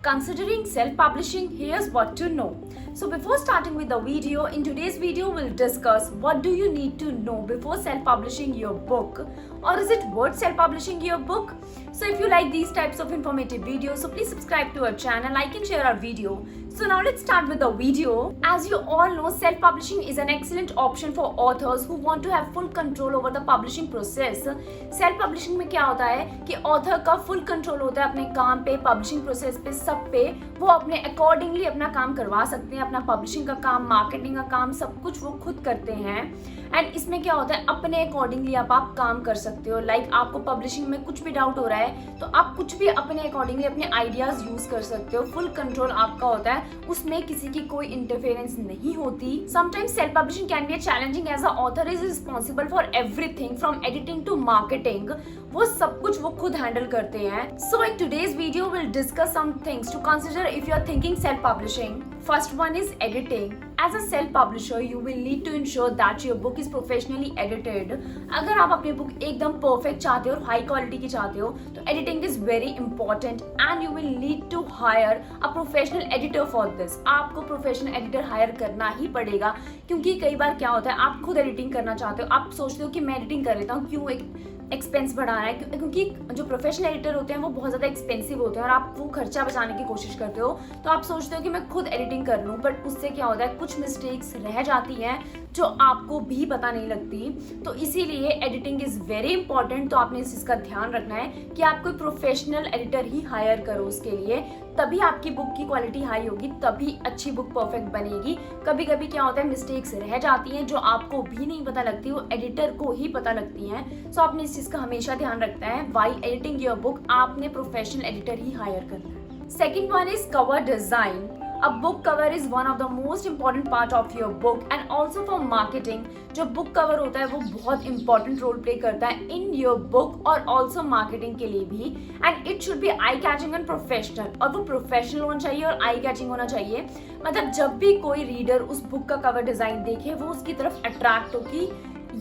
Considering self-publishing, here's what to know. So before starting with the video, in today's video we'll discuss what do you need to know before self-publishing your book, or is it worth self-publishing your book? So if you like these types of informative videos, so please subscribe to our channel, like and share our video. So now let's start with the video. As you all know, self-publishing is an excellent option for authors who want to have full control over the publishing process. Self-publishing में क्या होता है कि author का full control होता है अपने काम पे, publishing process पे, सब पे वो अपने accordingly अपना काम करवा सकते हैं, अपना publishing का काम, marketing का काम, सब कुछ वो खुद करते हैं. एंड इसमें क्या होता है, अपने अकॉर्डिंगली आप काम कर सकते हो. लाइक आपको पब्लिशिंग में कुछ भी डाउट हो रहा है तो आप कुछ भी अपने अकॉर्डिंगली अपने आइडियाज यूज कर सकते हो. फुल कंट्रोल आपका होता है, उसमें किसी की कोई इंटरफेरेंस नहीं होती. Sometimes self publishing can be challenging as a author is responsible for everything from editing to marketing. वो सब कुछ वो खुद हैंडल करते हैं. So in today's video will discuss some things to consider if you are thinking self publishing. First one is editing. As a self-publisher, you will need to ensure that your book is professionally edited. अगर आप अपनी book एकदम perfect चाहते हो और high quality की चाहते हो तो editing is very important and you will need to hire a professional editor for this. आपको प्रोफेशनल एडिटर हायर करना ही पड़ेगा, क्योंकि कई बार क्या होता है आप खुद एडिटिंग करना चाहते हो, आप सोचते हो कि मैं एडिटिंग कर लेता हूँ, क्यों एक एक्सपेंस बढ़ाना है, क्योंकि जो प्रोफेशनल एडिटर होते हैं वो बहुत ज़्यादा एक्सपेंसिव होते हैं और आप वो खर्चा बचाने की कोशिश करते हो, तो आप सोचते हो कि मैं खुद एडिटिंग कर लूँ. बट उससे क्या होता है, कुछ मिस्टेक्स रह जाती हैं जो आपको भी पता नहीं लगती. तो इसीलिए एडिटिंग इज़ वेरी इंपॉर्टेंट. तो आपने इस चीज़ का ध्यान रखना है कि आप कोई प्रोफेशनल एडिटर ही हायर करो उसके लिए, तभी आपकी बुक की क्वालिटी हाई होगी, तभी अच्छी बुक परफेक्ट बनेगी. कभी कभी क्या होता है, मिस्टेक्स रह जाती हैं जो आपको भी नहीं पता लगती, वो एडिटर को ही पता लगती हैं. सो आपने इस चीज़ का हमेशा ध्यान रखना है. व्हाइल एडिटिंग योर बुक आपने प्रोफेशनल एडिटर ही हायर करना है. Second one is cover design. A book cover is one of the most important part of your book and also for marketing. जो book cover होता है वो बहुत important role play करता है in your book और also marketing के लिए भी. And it should be eye catching and professional. और वो professional होना चाहिए और eye catching होना चाहिए. मतलब जब भी कोई रीडर उस बुक का कवर डिजाइन देखे वो उसकी तरफ अट्रैक्ट हो कि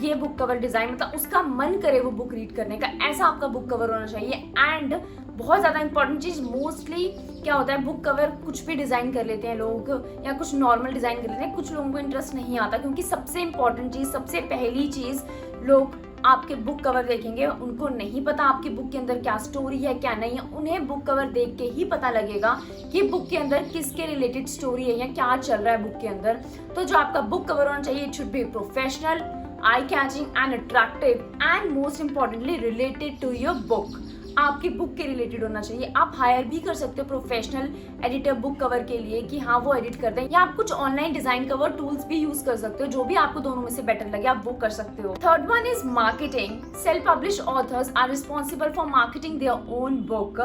ये बुक कवर डिजाइन, मतलब उसका मन करे वो बुक रीड करने का, ऐसा आपका बुक कवर होना चाहिए. एंड बहुत ज़्यादा इंपॉर्टेंट चीज़, मोस्टली क्या होता है बुक कवर कुछ भी डिज़ाइन कर लेते हैं लोग या कुछ नॉर्मल डिज़ाइन कर लेते हैं, कुछ लोगों को इंटरेस्ट नहीं आता, क्योंकि सबसे इंपॉर्टेंट चीज़, सबसे पहली चीज़, लोग आपके बुक कवर देखेंगे, उनको नहीं पता आपकी बुक के अंदर क्या स्टोरी है क्या नहीं है. उन्हें बुक कवर देख के ही पता लगेगा कि बुक के अंदर किसके रिलेटेड स्टोरी है या क्या चल रहा है बुक के अंदर. तो जो आपका बुक कवर होना चाहिए, it should be professional, eye-catching and attractive and most importantly related to your book. आपकी बुक के रिलेटेड होना चाहिए. आप हायर भी कर सकते हो प्रोफेशनल एडिटर बुक कवर के लिए कि हाँ वो एडिट कर दें, या आप कुछ ऑनलाइन डिजाइन कवर टूल्स भी यूज कर सकते हो. जो भी आपको दोनों में से बेटर लगे आप वो कर सकते हो. Third one is marketing. Self publish authors are responsible for marketing their own book.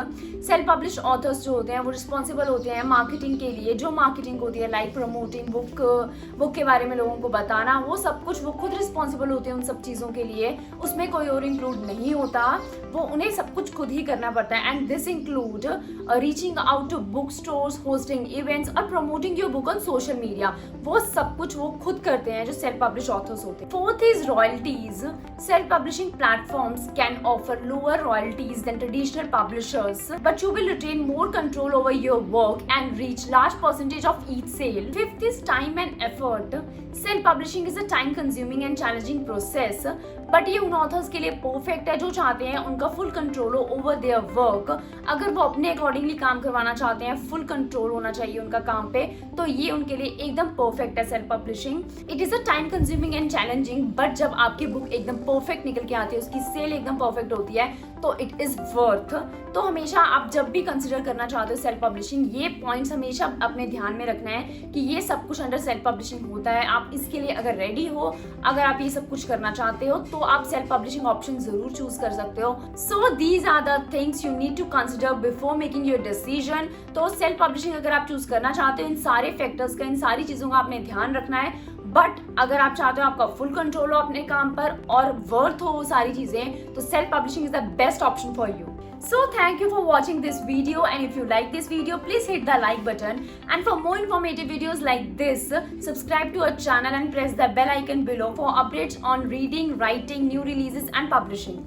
Self publish authors जो होते हैं वो रिस्पॉन्सिबल होते हैं मार्केटिंग के लिए. जो मार्केटिंग होती है लाइक प्रमोटिंग बुक के बारे में लोगों को बताना, वो सब कुछ वो खुद रिस्पॉन्सिबल होते हैं उन सब चीज़ों के लिए. उसमें कोई और इंक्लूड नहीं होता, वो उन्हें सब कुछ खुद ही करना पड़ता है. And this include reaching out to book stores, hosting events और promoting your book on social media. वो सब कुछ वो खुद करते हैं जो सेल्फ पब्लिश ऑथर्स होते हैं. Fourth is royalties. Self publishing platforms can offer lower royalties than traditional publishers, but you will retain more control over your work and reach large percentage of each sale. Fifth is time and effort. Self publishing is a time consuming and challenging process, but ये उन authors के लिए perfect है जो चाहते हैं उनका full control हो ओवर देयर वर्क. अगर वो अपने अकॉर्डिंगली काम करवाना चाहते हैं, फुल कंट्रोल होना चाहिए उनका काम पे, तो ये उनके लिए एकदम परफेक्ट है self publishing. It is a time consuming and challenging, but जब आपकी बुक एकदम परफेक्ट निकल के आती है, उसकी सेल एकदम परफेक्ट होती है, तो इट इज वर्थ. तो हमेशा आप जब भी कंसिडर करना चाहते हो सेल्फ पब्लिशिंग, ये पॉइंट्स हमेशा अपने ध्यान में रखना है कि ये सब कुछ अंडर सेल्फ पब्लिशिंग होता है. आप इसके लिए अगर रेडी हो, अगर आप ये सब कुछ करना चाहते हो, तो आप सेल्फ पब्लिशिंग ऑप्शन जरूर चूज कर सकते हो. So these are the things you need to consider before making your decision. तो सेल्फ पब्लिशिंग अगर आप चूज करना चाहते हो, इन सारे फैक्टर्स का, इन सारी चीजों का आपने ध्यान रखना है. बट अगर आप चाहते हो आपका फुल कंट्रोल हो अपने काम पर और वर्थ हो वो सारी चीजें, तो self publishing is the best option for you. So thank you for watching this video, and if you like this video, please hit the like button, and for more informative videos like this, subscribe to our channel and press the bell icon below for updates on reading, writing, new releases and publishing.